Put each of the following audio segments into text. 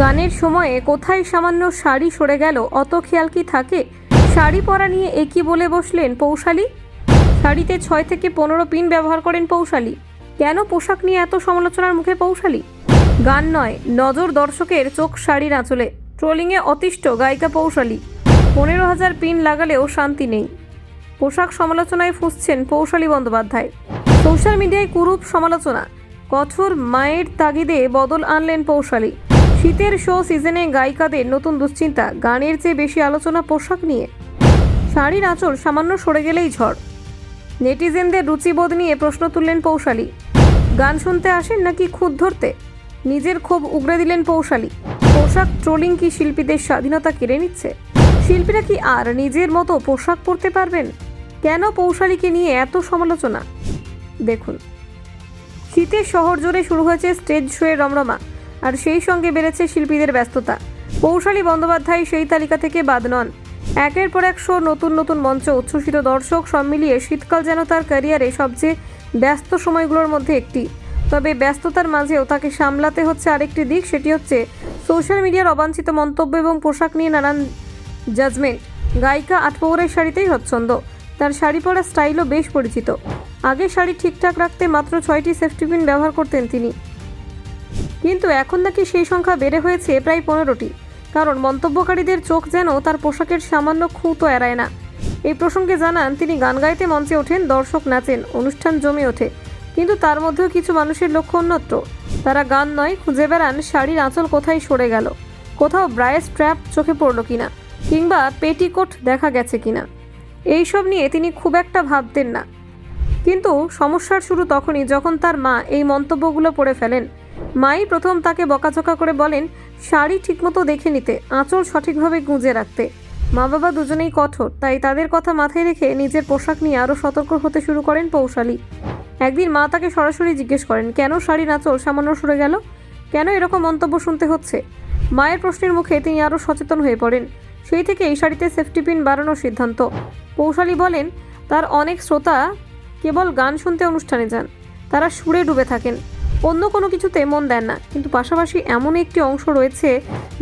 গানের সময়ে কোথায় সামান্য শাড়ি সরে গেল অত খেয়াল কি থাকে? শাড়ি পরা নিয়ে একই বলে বসলেন পৌশালী। শাড়িতে 6 থেকে 15 পিন ব্যবহার করেন পৌশালী। কেন পোশাক নিয়ে এত সমালোচনার মুখে পৌশালী? গান নয়, নজর দর্শকের চোখ শাড়ির আঁচলে। ট্রোলিংয়ে অতিষ্ঠ গায়িকা পৌশালী। 15,000 পিন লাগালেও শান্তি নেই। পোশাক সমালোচনায় ফুঁসছেন পৌশালী বন্দ্যোপাধ্যায়। সোশ্যাল মিডিয়ায় কুরূপ সমালোচনা। কঠোর মায়ের তাগিদে বদল আনলেন পৌশালী। শীতের শো সিজনে গায়িকাদের নতুন দুশ্চিন্তা, গানের চেয়ে বেশি আলোচনা পোশাক নিয়ে। শাড়ির আঁচল সামান্য সরে গেলেই ঝড়। নেটিজেনদের রুচিবোধ নিয়ে প্রশ্ন তুললেন পৌশালী। গান শুনতে আসেন নাকি খুঁত ধরতে? নিজের ক্ষোভ উগরে দিলেন পৌশালী। পোশাক ট্রোলিং কি শিল্পীদের স্বাধীনতা কেড়ে নিচ্ছে? শিল্পীরা কি আর নিজের মতো পোশাক পরতে পারবেন? কেন পৌশালীকে নিয়ে এত সমালোচনা? দেখুন, শীতের শহর জুড়ে শুরু হয়েছে স্টেজ শোয়ের রমরমা, আর সেই সঙ্গে বেড়েছে শিল্পীদের ব্যস্ততা। পৌশালী বন্দ্যোপাধ্যায় সেই তালিকা থেকে বাদ নন। একের পর এক শো, নতুন নতুন মঞ্চ, উচ্ছ্বসিত দর্শক, সব মিলিয়ে শীতকাল যেন তার ক্যারিয়ারে সবচেয়ে ব্যস্ত সময়গুলোর মধ্যে একটি। তবে ব্যস্ততার মাঝেও তাকে সামলাতে হচ্ছে আরেকটি দিক, সেটি হচ্ছে সোশ্যাল মিডিয়ার অবাঞ্ছিত মন্তব্য এবং পোশাক নিয়ে নানান জাজমেন্ট। গায়িকা আটপৌরের শাড়িতেই হচ্ছন্দ। তার শাড়ি পরা স্টাইলও বেশ পরিচিত। আগে শাড়ি ঠিকঠাক রাখতে মাত্র 6টি সেফটি পিন ব্যবহার করতেন তিনি, কিন্তু এখন নাকি সেই সংখ্যা বেড়ে হয়েছে প্রায় 15টি। কারণ মন্তব্যকারীদের চোখ যেন তার পোশাকের সামান্য খুঁতও এড়ায় না। এই প্রসঙ্গে জানান, তিনি গান গাইতে মঞ্চে ওঠেন, দর্শক নাচেন, অনুষ্ঠান জমে ওঠে, কিন্তু তার মধ্যেও কিছু মানুষের লক্ষ্য অন্যত্র। তারা গান নয়, খুঁজে বেড়ান শাড়ির আঁচল কোথায় সরে গেল, কোথাও ব্রায়েস স্ট্র্যাপ চোখে পড়ল কিনা, কিংবা পেটিকোট দেখা গেছে কিনা। এইসব নিয়ে তিনি খুব একটা ভাবতেন না, কিন্তু সমস্যার শুরু তখনই যখন তার মা এই মন্তব্যগুলো পড়ে ফেলেন। মাই প্রথম তাকে বকাঝকা করে বলেন শাড়ি ঠিকমতো দেখে নিতে, আঁচল সঠিকভাবে গুঁজে রাখতে। মা বাবা দুজনেই কঠোর, তাই তাদের কথা মাথায় রেখে নিজের পোশাক নিয়ে আরও সতর্ক হতে শুরু করেন পৌশালী। একদিন মা তাকে সরাসরি জিজ্ঞেস করেন, কেন শাড়ির আঁচল সামান্য সরে গেল, কেন এরকম মন্তব্য শুনতে হচ্ছে? মায়ের প্রশ্নের মুখে তিনি আরও সচেতন হয়ে পড়েন। সেই থেকে এই শাড়িতে সেফটি পিন বাড়ানোর সিদ্ধান্ত। পৌশালী বলেন, তার অনেক শ্রোতা কেবল গান শুনতে অনুষ্ঠানে যান, তারা সুরে ডুবে থাকেন, অন্য কোনো কিছুতে মন দেন না। কিন্তু পাশাপাশি এমন একটি অংশ রয়েছে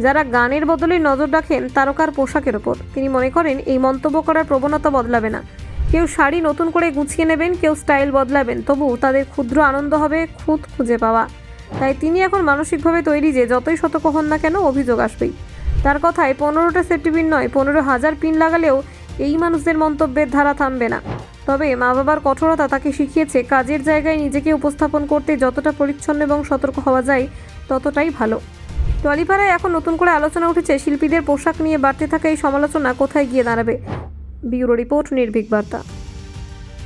যারা গানের বদলে নজর রাখেন তারকার পোশাকের ওপর। তিনি মনে করেন এই মন্তব্য করার প্রবণতা বদলাবে না। কেউ শাড়ি নতুন করে গুছিয়ে নেবেন, কেউ স্টাইল বদলাবেন, তবু তাদের ক্ষুদ্র আনন্দ হবে খুঁত খুঁজে পাওয়া। তাই তিনি এখন মানসিকভাবে তৈরি যে যতই সতর্ক হন না কেন, অভিযোগ আসবেই। তার কথায় 15টা সেফটি পিন নয়, 15,000 পিন লাগালেও এই মানুষদের মন্তব্যের ধারা থামবে না। তবে মা বাবার কঠোরতা তাকে শিখিয়েছে কাজের জায়গায় নিজেকে উপস্থাপন করতে যতটা পরিচ্ছন্ন এবং সতর্ক হওয়া যায় ততটাই ভালো। টলিপাড়ায় এখন নতুন করে আলোচনা উঠেছে শিল্পীদের পোশাক নিয়ে বাড়তে থাকা এই সমালোচনা কোথায় গিয়ে দাঁড়াবে। ব্যুরো রিপোর্ট, নির্ভীক বার্তা।